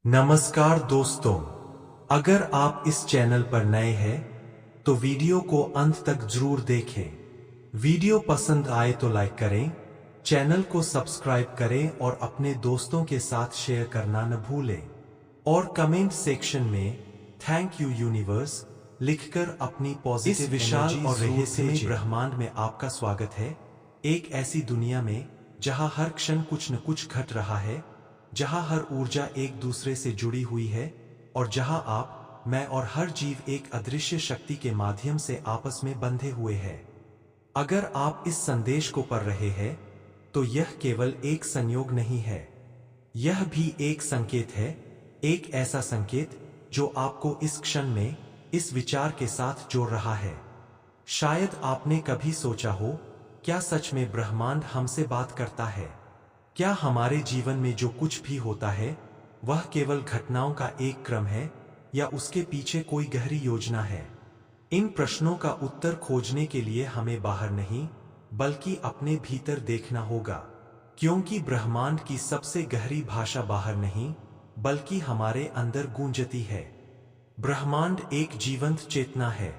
नमस्कार दोस्तों, अगर आप इस चैनल पर नए हैं तो वीडियो को अंत तक जरूर देखें। वीडियो पसंद आए तो लाइक करें, चैनल को सब्सक्राइब करें और अपने दोस्तों के साथ शेयर करना न भूलें। और कमेंट सेक्शन में थैंक यू यूनिवर्स लिखकर अपनी पॉजिटिव इस विशाल और रहस्यमय ब्रह्मांड में आपका स्वागत है। एक ऐसी दुनिया में जहां हर क्षण कुछ न कुछ घट रहा है, जहां हर ऊर्जा एक दूसरे से जुड़ी हुई है और जहां आप, मैं और हर जीव एक अदृश्य शक्ति के माध्यम से आपस में बंधे हुए हैं। अगर आप इस संदेश को पढ़ रहे हैं तो यह केवल एक संयोग नहीं है, यह भी एक संकेत है, एक ऐसा संकेत जो आपको इस क्षण में इस विचार के साथ जोड़ रहा है। शायद आपने कभी सोचा हो, क्या सच में ब्रह्मांड हमसे बात करता है? क्या हमारे जीवन में जो कुछ भी होता है वह केवल घटनाओं का एक क्रम है या उसके पीछे कोई गहरी योजना है? इन प्रश्नों का उत्तर खोजने के लिए हमें बाहर नहीं बल्कि अपने भीतर देखना होगा, क्योंकि ब्रह्मांड की सबसे गहरी भाषा बाहर नहीं बल्कि हमारे अंदर गूंजती है। ब्रह्मांड एक जीवंत चेतना है।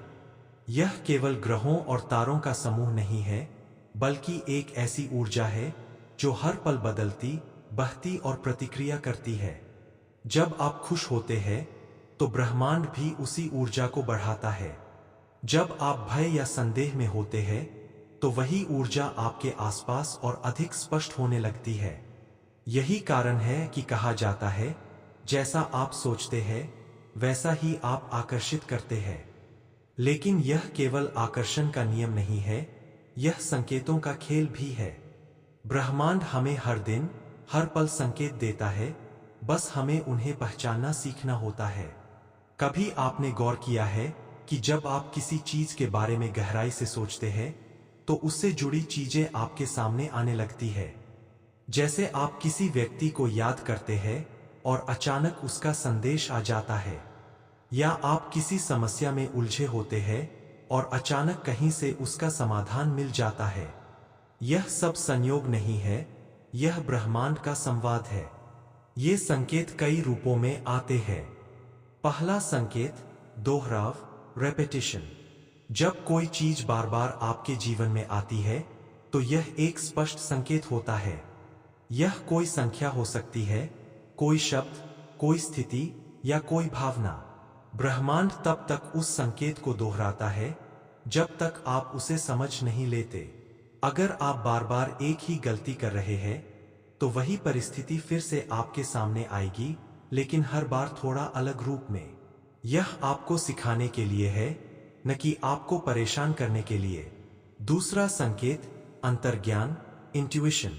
यह केवल ग्रहों और तारों का समूह नहीं है बल्कि एक ऐसी ऊर्जा है जो हर पल बदलती, बहती और प्रतिक्रिया करती है। जब आप खुश होते हैं तो ब्रह्मांड भी उसी ऊर्जा को बढ़ाता है। जब आप भय या संदेह में होते हैं तो वही ऊर्जा आपके आसपास और अधिक स्पष्ट होने लगती है। यही कारण है कि कहा जाता है, जैसा आप सोचते हैं वैसा ही आप आकर्षित करते हैं। लेकिन यह केवल आकर्षण का नियम नहीं है, यह संकेतों का खेल भी है। ब्रह्मांड हमें हर दिन, हर पल संकेत देता है, बस हमें उन्हें पहचानना सीखना होता है। कभी आपने गौर किया है कि जब आप किसी चीज के बारे में गहराई से सोचते हैं तो उससे जुड़ी चीजें आपके सामने आने लगती है। जैसे आप किसी व्यक्ति को याद करते हैं और अचानक उसका संदेश आ जाता है, या आप किसी समस्या में उलझे होते हैं और अचानक कहीं से उसका समाधान मिल जाता है। यह सब संयोग नहीं है, यह ब्रह्मांड का संवाद है। ये संकेत कई रूपों में आते हैं। पहला संकेत, दोहराव, रेपिटेशन। जब कोई चीज बार बार आपके जीवन में आती है तो यह एक स्पष्ट संकेत होता है। यह कोई संख्या हो सकती है, कोई शब्द, कोई स्थिति या कोई भावना। ब्रह्मांड तब तक उस संकेत को दोहराता है जब तक आप उसे समझ नहीं लेते। अगर आप बार बार एक ही गलती कर रहे हैं तो वही परिस्थिति फिर से आपके सामने आएगी, लेकिन हर बार थोड़ा अलग रूप में। यह आपको सिखाने के लिए है, न कि आपको परेशान करने के लिए। दूसरा संकेत, अंतर्ज्ञान, इंट्यूइशन।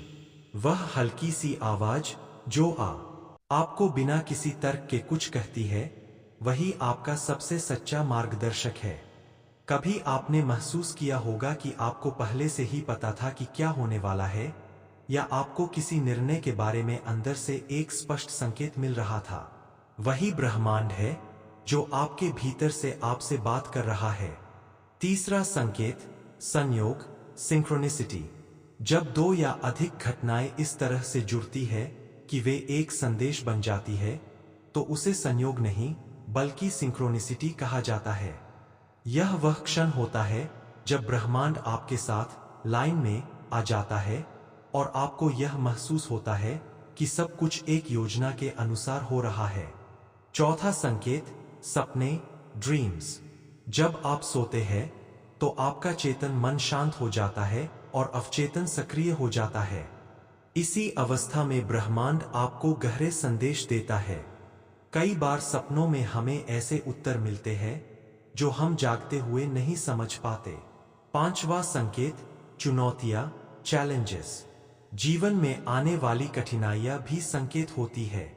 वह हल्की सी आवाज जो आपको बिना किसी तर्क के कुछ कहती है, वही आपका सबसे सच्चा मार्गदर्शक है। कभी आपने महसूस किया होगा कि आपको पहले से ही पता था कि क्या होने वाला है, या आपको किसी निर्णय के बारे में अंदर से एक स्पष्ट संकेत मिल रहा था। वही ब्रह्मांड है जो आपके भीतर से आपसे बात कर रहा है। तीसरा संकेत, संयोग, सिंक्रोनिसिटी। जब दो या अधिक घटनाएं इस तरह से जुड़ती है कि वे एक संदेश बन जाती है तो उसे संयोग नहीं बल्कि सिंक्रोनिसिटी कहा जाता है। यह वह क्षण होता है जब ब्रह्मांड आपके साथ लाइन में आ जाता है और आपको यह महसूस होता है कि सब कुछ एक योजना के अनुसार हो रहा है। चौथा संकेत, सपने, ड्रीम्स। जब आप सोते हैं तो आपका चेतन मन शांत हो जाता है और अवचेतन सक्रिय हो जाता है। इसी अवस्था में ब्रह्मांड आपको गहरे संदेश देता है। कई बार सपनों में हमें ऐसे उत्तर मिलते हैं जो हम जागते हुए नहीं समझ पाते। पांचवा संकेत, चुनौतियां, चैलेंजेस। जीवन में आने वाली कठिनाइयां भी संकेत होती है।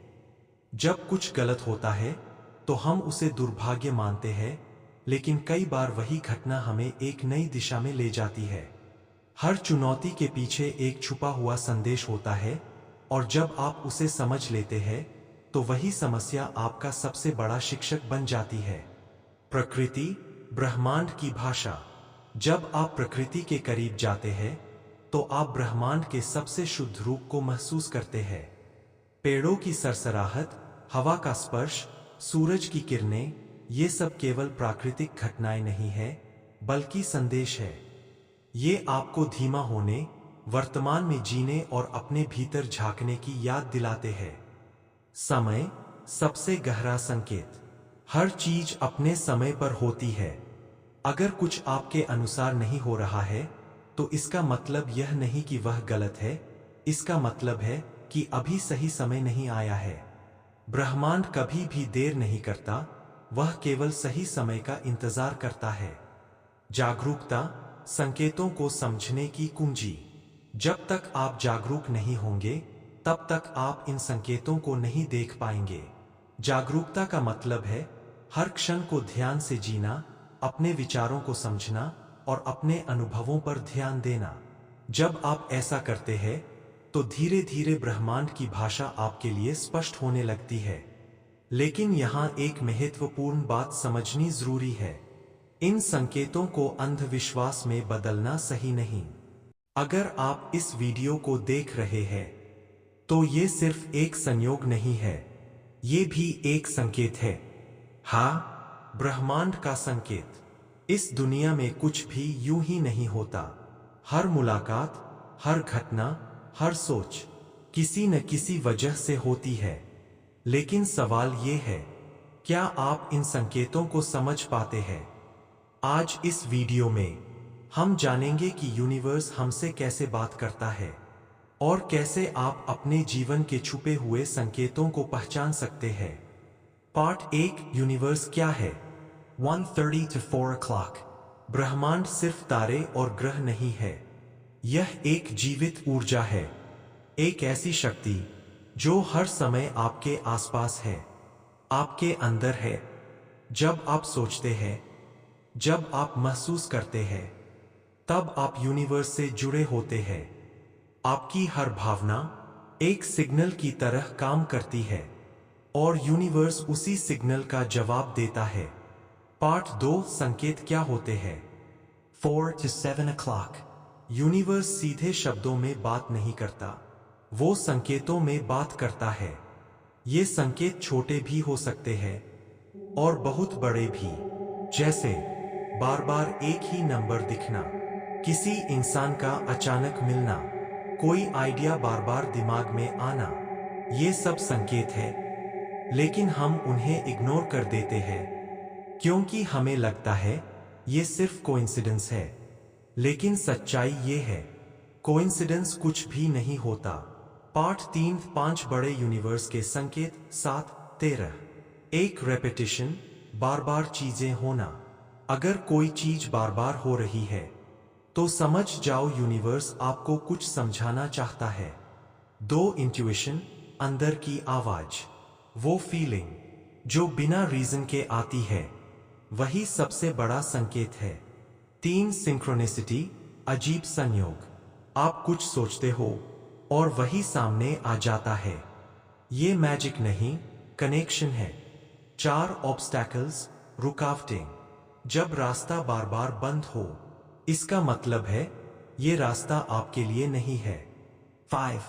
जब कुछ गलत होता है तो हम उसे दुर्भाग्य मानते हैं, लेकिन कई बार वही घटना हमें एक नई दिशा में ले जाती है। हर चुनौती के पीछे एक छुपा हुआ संदेश होता है और जब आप उसे समझ लेते हैं तो वही समस्या आपका सबसे बड़ा शिक्षक बन जाती है। प्रकृति, ब्रह्मांड की भाषा। जब आप प्रकृति के करीब जाते हैं तो आप ब्रह्मांड के सबसे शुद्ध रूप को महसूस करते हैं। पेड़ों की सरसराहट, हवा का स्पर्श, सूरज की किरणें, ये सब केवल प्राकृतिक घटनाएं नहीं है, बल्कि संदेश है। ये आपको धीमा होने, वर्तमान में जीने और अपने भीतर झांकने की याद दिलाते हैं। समय सबसे गहरा संकेत। हर चीज अपने समय पर होती है। अगर कुछ आपके अनुसार नहीं हो रहा है, तो इसका मतलब यह नहीं कि वह गलत है, इसका मतलब है कि अभी सही समय नहीं आया है। ब्रह्मांड कभी भी देर नहीं करता, वह केवल सही समय का इंतजार करता है। जागरूकता, संकेतों को समझने की कुंजी। जब तक आप जागरूक नहीं होंगे, तब तक आप इन संकेतों को नहीं देख पाएंगे। जागरूकता का मतलब है हर क्षण को ध्यान से जीना, अपने विचारों को समझना और अपने अनुभवों पर ध्यान देना। जब आप ऐसा करते हैं, तो धीरे धीरे ब्रह्मांड की भाषा आपके लिए स्पष्ट होने लगती है। लेकिन यहाँ एक महत्वपूर्ण बात समझनी जरूरी है। इन संकेतों को अंधविश्वास में बदलना सही नहीं। अगर आप इस वीडियो को देख रहे हैं, तो ये सिर्फ एक संयोग नहीं है, ये भी एक संकेत है। हाँ, ब्रह्मांड का संकेत। इस दुनिया में कुछ भी यूं ही नहीं होता। हर मुलाकात, हर घटना, हर सोच किसी न किसी वजह से होती है। लेकिन सवाल ये है, क्या आप इन संकेतों को समझ पाते हैं? आज इस वीडियो में हम जानेंगे कि यूनिवर्स हमसे कैसे बात करता है और कैसे आप अपने जीवन के छुपे हुए संकेतों को पहचान सकते हैं। पार्ट 1, यूनिवर्स क्या है? 1:30 to 4 o'clock। ब्रह्मांड सिर्फ तारे और ग्रह नहीं है, यह एक जीवित ऊर्जा है। एक ऐसी शक्ति जो हर समय आपके आसपास है, आपके अंदर है। जब आप सोचते हैं, जब आप महसूस करते हैं, तब आप यूनिवर्स से जुड़े होते हैं। आपकी हर भावना एक सिग्नल की तरह काम करती है और यूनिवर्स उसी सिग्नल का जवाब देता है। पार्ट 2, संकेत क्या होते हैं? 4 to 7 o'clock। यूनिवर्स सीधे शब्दों में बात नहीं करता, वो संकेतों में बात करता है। ये संकेत छोटे भी हो सकते हैं और बहुत बड़े भी, जैसे बार बार एक ही नंबर दिखना, किसी इंसान का अचानक मिलना, कोई आइडिया बार बार दिमाग में आना। ये सब संकेत है, लेकिन हम उन्हें इग्नोर कर देते हैं क्योंकि हमें लगता है ये सिर्फ कोइंसिडेंस है। लेकिन सच्चाई ये है, कोइंसिडेंस कुछ भी नहीं होता। पार्ट 3, 5 बड़े यूनिवर्स के संकेत। 7, 13। एक रेपिटेशन, बार बार चीजें होना। अगर कोई चीज बार बार हो रही है, तो समझ जाओ यूनिवर्स आपको कुछ समझाना चाहता है। 2, इंट्यूइशन, अंदर की आवाज। वो फीलिंग जो बिना रीजन के आती है, वही सबसे बड़ा संकेत है। 3, सिंक्रोनिसिटी, अजीब संयोग। आप कुछ सोचते हो और वही सामने आ जाता है। ये मैजिक नहीं, कनेक्शन है। 4, ऑब्स्टैकल्स, रुकावटें। जब रास्ता बार बार बंद हो, इसका मतलब है ये रास्ता आपके लिए नहीं है। 5,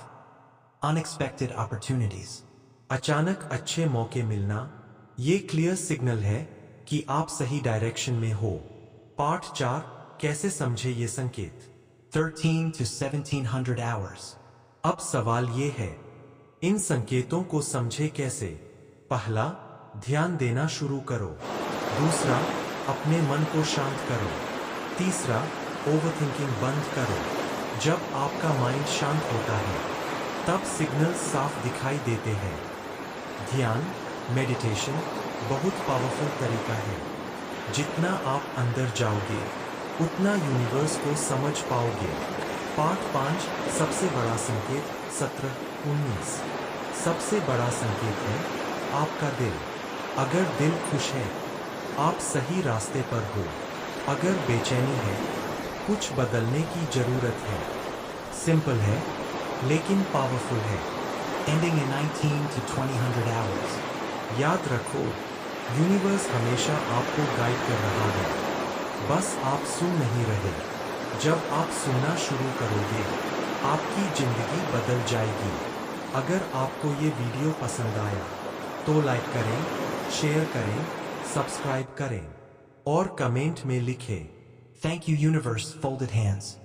अनएक्सपेक्टेड अपॉर्चुनिटीज। अचानक अच्छे मौके मिलना, ये क्लियर सिग्नल है कि आप सही डायरेक्शन में हो। पार्ट 4, कैसे समझे ये संकेत? 13 to 1700 hours। अब सवाल ये है, इन संकेतों को समझे कैसे? पहला, ध्यान देना शुरू करो। दूसरा, अपने मन को शांत करो। तीसरा, ओवरथिंकिंग बंद करो। जब आपका माइंड शांत होता है, तब सिग्नल साफ दिखाई देते हैं। ध्यान, मेडिटेशन बहुत पावरफुल तरीका है। जितना आप अंदर जाओगे, उतना यूनिवर्स को समझ पाओगे। पार्ट 5, सबसे बड़ा संकेत। 17, 19। सबसे बड़ा संकेत है आपका दिल। अगर दिल खुश है, आप सही रास्ते पर हो। अगर बेचैनी है, कुछ बदलने की जरूरत है। सिंपल है, लेकिन पावरफुल है। Ending in 19 to 2000 hours। याद रखो, यूनिवर्स हमेशा आपको गाइड कर रहा है, बस आप सुन नहीं रहे। जब आप सुनना शुरू करोगे, आपकी जिंदगी बदल जाएगी। अगर आपको ये वीडियो पसंद आया, तो लाइक करें, शेयर करें, सब्सक्राइब करें और कमेंट में लिखें। Thank you, universe, folded hands.